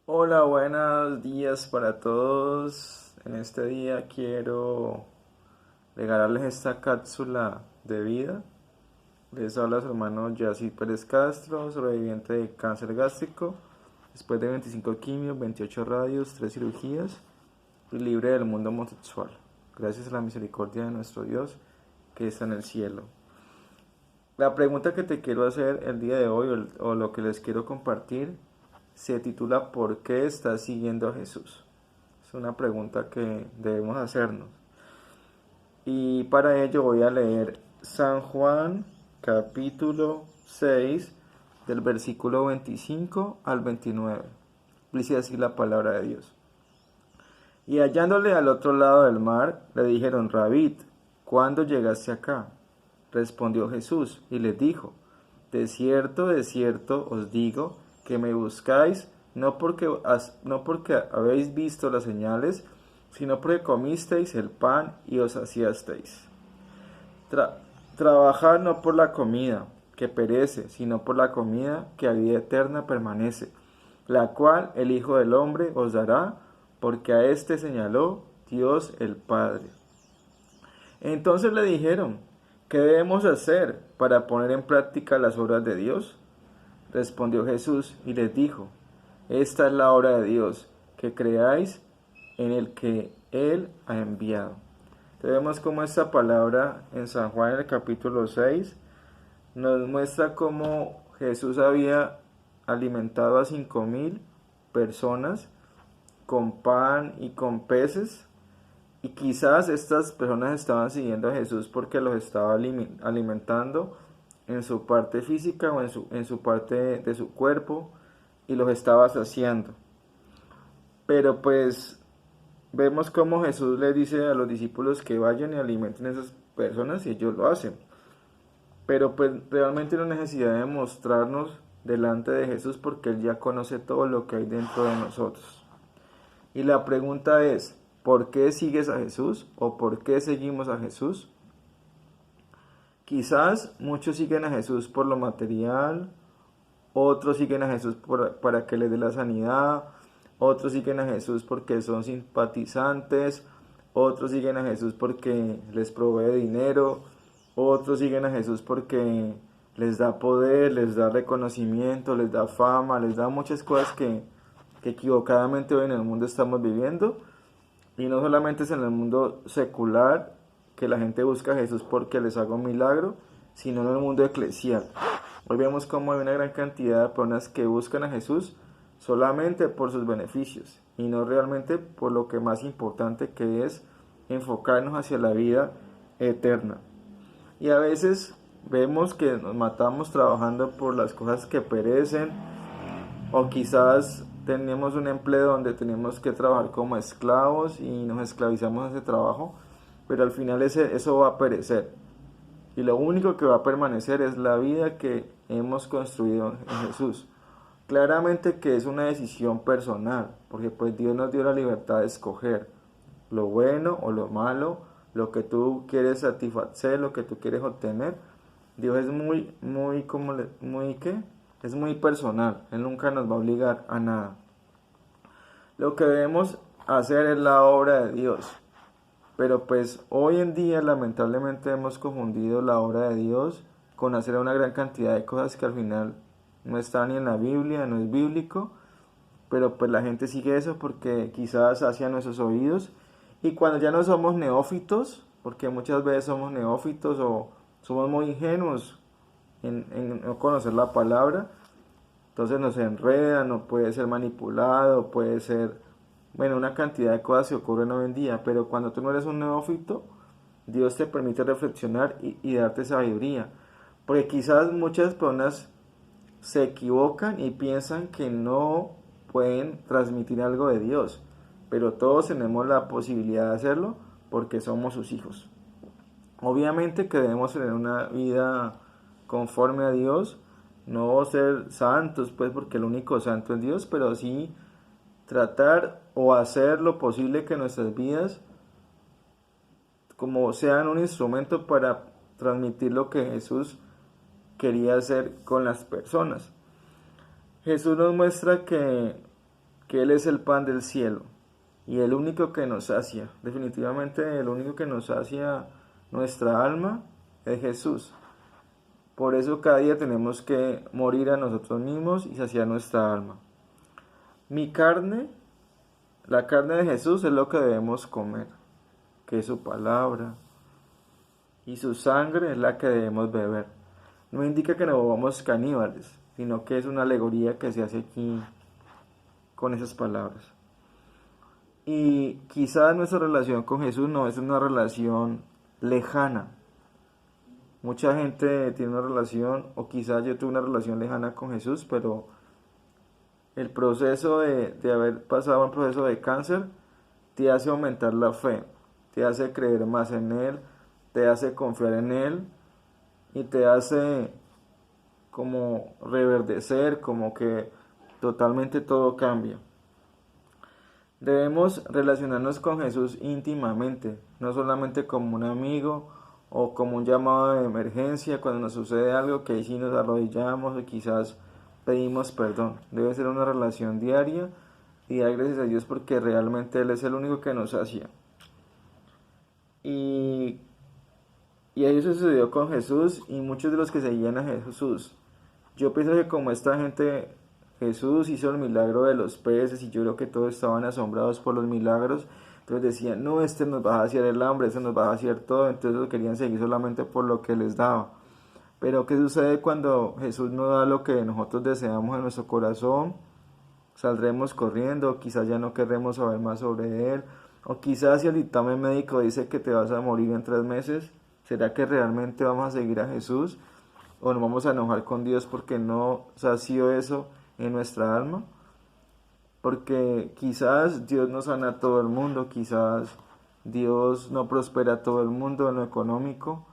Hola, buenos días para todos. En este día quiero regalarles esta cápsula de vida. Les habla su hermano Yacid Pérez Castro, sobreviviente de cáncer gástrico, después de 25 quimios, 28 radios, 3 cirugías y libre del mundo homosexual. Gracias a la misericordia de nuestro Dios que está en el cielo. La pregunta que te quiero hacer el día de hoy o lo que les quiero compartir se titula ¿Por qué estás siguiendo a Jesús? Es una pregunta que debemos hacernos. Y para ello voy a leer San Juan capítulo 6 del versículo 25 al 29. Dice así la palabra de Dios. Y hallándole al otro lado del mar, le dijeron, Rabí, ¿cuándo llegaste acá? Respondió Jesús y les dijo, de cierto os digo, que me buscáis no porque habéis visto las señales, sino porque comisteis el pan y os saciasteis. Tra- Trabajad no por la comida que perece, sino por la comida que a vida eterna permanece, la cual el Hijo del Hombre os dará, porque a éste señaló Dios el Padre. Entonces le dijeron, ¿qué debemos hacer para poner en práctica las obras de Dios? Respondió Jesús y les dijo, esta es la obra de Dios, que creáis en el que Él ha enviado. Vemos cómo esta palabra en San Juan en el capítulo 6 nos muestra cómo Jesús había alimentado a 5.000 personas con pan y con peces, y quizás estas personas estaban siguiendo a Jesús porque los estaba alimentando en su parte física o en su parte de su cuerpo y los estaba saciando. Pero pues vemos cómo Jesús le dice a los discípulos que vayan y alimenten a esas personas y ellos lo hacen. Pero pues realmente no hay necesidad de mostrarnos delante de Jesús porque Él ya conoce todo lo que hay dentro de nosotros. Y la pregunta es, ¿por qué sigues a Jesús o por qué seguimos a Jesús? Quizás muchos siguen a Jesús por lo material, otros siguen a Jesús para que les dé la sanidad, otros siguen a Jesús porque son simpatizantes, otros siguen a Jesús porque les provee dinero, otros siguen a Jesús porque les da poder, les da reconocimiento, les da fama, les da muchas cosas que equivocadamente hoy en el mundo estamos viviendo. Y no solamente es en el mundo secular que la gente busca a Jesús porque les haga un milagro, sino en el mundo eclesial. Hoy vemos cómo hay una gran cantidad de personas que buscan a Jesús solamente por sus beneficios y no realmente por lo que más importante que es enfocarnos hacia la vida eterna. Y a veces vemos que nos matamos trabajando por las cosas que perecen, o quizás tenemos un empleo donde tenemos que trabajar como esclavos y nos esclavizamos a ese trabajo, pero al final eso va a perecer. Y lo único que va a permanecer es la vida que hemos construido en Jesús. Claramente que es una decisión personal, porque pues Dios nos dio la libertad de escoger lo bueno o lo malo, lo que tú quieres satisfacer, lo que tú quieres obtener. Dios es muy, ¿qué? Es muy personal, Él nunca nos va a obligar a nada. Lo que debemos hacer es la obra de Dios, pero pues hoy en día lamentablemente hemos confundido la obra de Dios con hacer una gran cantidad de cosas que al final no están ni en la Biblia, no es bíblico, pero pues la gente sigue eso porque quizás hacia nuestros oídos, y cuando ya no somos neófitos, porque muchas veces somos neófitos o somos muy ingenuos en no conocer la palabra, entonces nos enredan, o puede ser manipulado, puede ser, bueno, una cantidad de cosas se ocurren hoy en día, pero cuando tú no eres un neófito, Dios te permite reflexionar y darte sabiduría, porque quizás muchas personas se equivocan y piensan que no pueden transmitir algo de Dios, pero todos tenemos la posibilidad de hacerlo porque somos sus hijos. Obviamente que debemos tener una vida conforme a Dios, no ser santos, pues porque el único santo es Dios, pero sí tratar o hacer lo posible que nuestras vidas como sean un instrumento para transmitir lo que Jesús quería hacer con las personas. Jesús nos muestra que que Él es el pan del cielo y el único que nos sacia. Definitivamente el único que nos sacia nuestra alma es Jesús. Por eso cada día tenemos que morir a nosotros mismos y saciar nuestra alma. Mi carne, la carne de Jesús es lo que debemos comer, que es su palabra, y su sangre es la que debemos beber. No indica que nos volvamos caníbales, sino que es una alegoría que se hace aquí con esas palabras. Y quizás nuestra relación con Jesús no es una relación lejana. Mucha gente tiene una relación, o quizás yo tuve una relación lejana con Jesús, pero el proceso de haber pasado un proceso de cáncer te hace aumentar la fe, te hace creer más en Él, te hace confiar en Él y te hace como reverdecer, como que totalmente todo cambia. Debemos relacionarnos con Jesús íntimamente, no solamente como un amigo o como un llamado de emergencia cuando nos sucede algo que ahí sí nos arrodillamos o quizás pedimos perdón. Debe ser una relación diaria y dar gracias a Dios porque realmente Él es el único que nos sacia. Y eso sucedió con Jesús y muchos de los que seguían a Jesús. Yo pienso que como esta gente, Jesús hizo el milagro de los peces y yo creo que todos estaban asombrados por los milagros. Entonces decían, no, este nos va a saciar el hambre, este nos va a saciar todo. Entonces lo querían seguir solamente por lo que les daba. Pero ¿qué sucede cuando Jesús nos da lo que nosotros deseamos en nuestro corazón? Saldremos corriendo, quizás ya no querremos saber más sobre Él. O quizás si el dictamen médico dice que te vas a morir en 3 meses, ¿será que realmente vamos a seguir a Jesús? ¿O nos vamos a enojar con Dios porque no sació eso en nuestra alma? Porque quizás Dios no sana a todo el mundo, quizás Dios no prospera a todo el mundo en lo económico,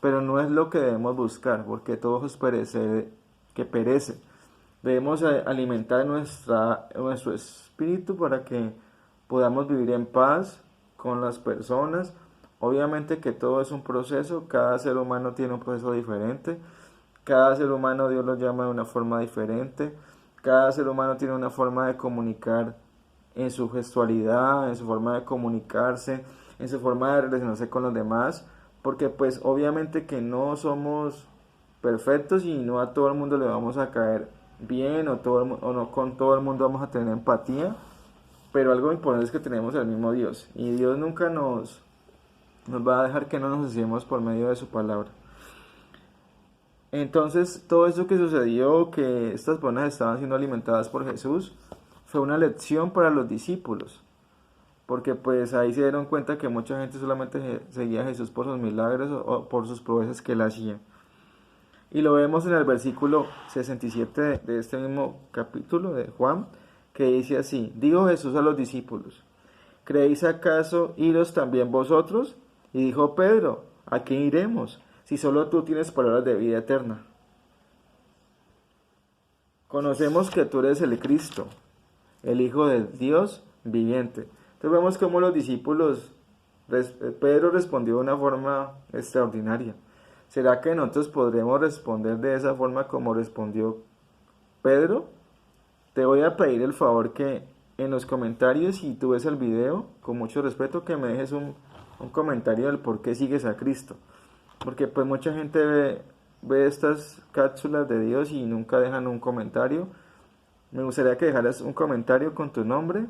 pero no es lo que debemos buscar, porque todo es que perece. Debemos alimentar nuestro espíritu para que podamos vivir en paz con las personas. Obviamente que todo es un proceso, cada ser humano tiene un proceso diferente, cada ser humano Dios lo llama de una forma diferente, cada ser humano tiene una forma de comunicar en su gestualidad, en su forma de comunicarse, en su forma de relacionarse con los demás, porque pues obviamente que no somos perfectos y no a todo el mundo le vamos a caer bien o no con todo el mundo vamos a tener empatía, pero algo importante es que tenemos el mismo Dios y Dios nunca nos va a dejar que no nos hacemos por medio de su palabra. Entonces todo eso que sucedió, que estas personas estaban siendo alimentadas por Jesús, fue una lección para los discípulos, porque pues ahí se dieron cuenta que mucha gente solamente seguía a Jesús por sus milagros o por sus proezas que él hacía. Y lo vemos en el versículo 67 de este mismo capítulo de Juan, que dice así: dijo Jesús a los discípulos, ¿creéis acaso iros también vosotros? Y dijo Pedro, ¿a qué iremos? Si solo tú tienes palabras de vida eterna. Conocemos que tú eres el Cristo, el Hijo de Dios viviente. Entonces vemos cómo los discípulos, Pedro respondió de una forma extraordinaria. ¿Será que nosotros podremos responder de esa forma como respondió Pedro? Te voy a pedir el favor que en los comentarios, si tú ves el video, con mucho respeto, que me dejes un comentario del por qué sigues a Cristo. Porque pues mucha gente ve estas cápsulas de Dios y nunca dejan un comentario. Me gustaría que dejaras un comentario con tu nombre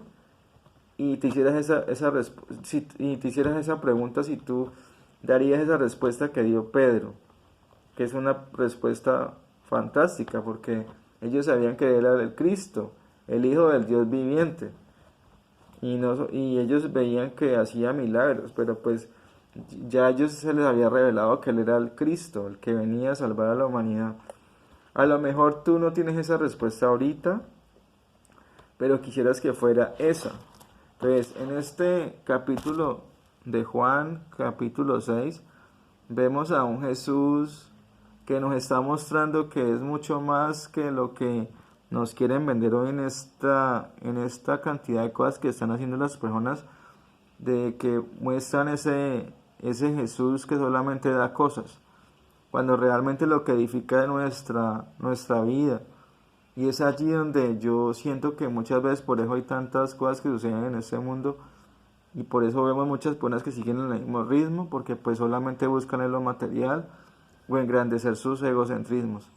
y te hicieras esa pregunta, si tú darías esa respuesta que dio Pedro, que es una respuesta fantástica, porque ellos sabían que él era el Cristo, el Hijo del Dios viviente, y ellos veían que hacía milagros, pero pues ya a ellos se les había revelado que él era el Cristo, el que venía a salvar a la humanidad. A lo mejor tú no tienes esa respuesta ahorita, pero quisieras que fuera esa. Entonces, en este capítulo de Juan, capítulo 6, vemos a un Jesús que nos está mostrando que es mucho más que lo que nos quieren vender hoy en esta cantidad de cosas que están haciendo las personas, de que muestran ese Jesús que solamente da cosas, cuando realmente lo que edifica es nuestra vida, Y es allí donde yo siento que muchas veces por eso hay tantas cosas que suceden en este mundo y por eso vemos muchas personas que siguen el mismo ritmo porque pues solamente buscan en lo material o engrandecer sus egocentrismos.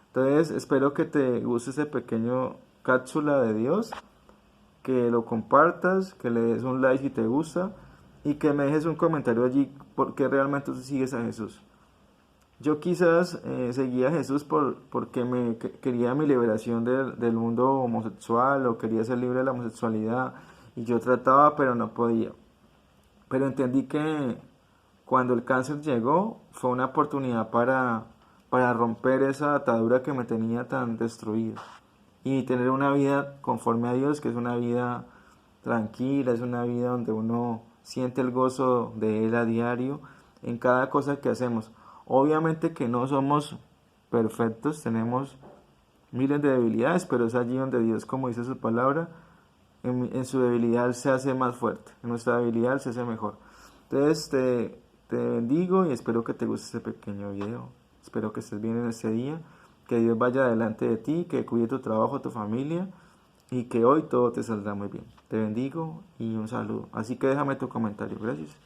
Entonces espero que te guste este pequeño cápsula de Dios, que lo compartas, que le des un like si te gusta y que me dejes un comentario allí porque realmente tú sigues a Jesús. Yo quizás seguía a Jesús porque quería mi liberación del mundo homosexual o quería ser libre de la homosexualidad y yo trataba pero no podía. Pero entendí que cuando el cáncer llegó fue una oportunidad para romper esa atadura que me tenía tan destruida y tener una vida conforme a Dios, que es una vida tranquila, es una vida donde uno siente el gozo de Él a diario en cada cosa que hacemos. Obviamente que no somos perfectos, tenemos miles de debilidades, pero es allí donde Dios, como dice su palabra, en su debilidad se hace más fuerte, en nuestra debilidad se hace mejor. Entonces te bendigo y espero que te guste este pequeño video. Espero que estés bien en este día, que Dios vaya delante de ti, que cuide tu trabajo, tu familia y que hoy todo te saldrá muy bien. Te bendigo y un saludo. Así que déjame tu comentario. Gracias.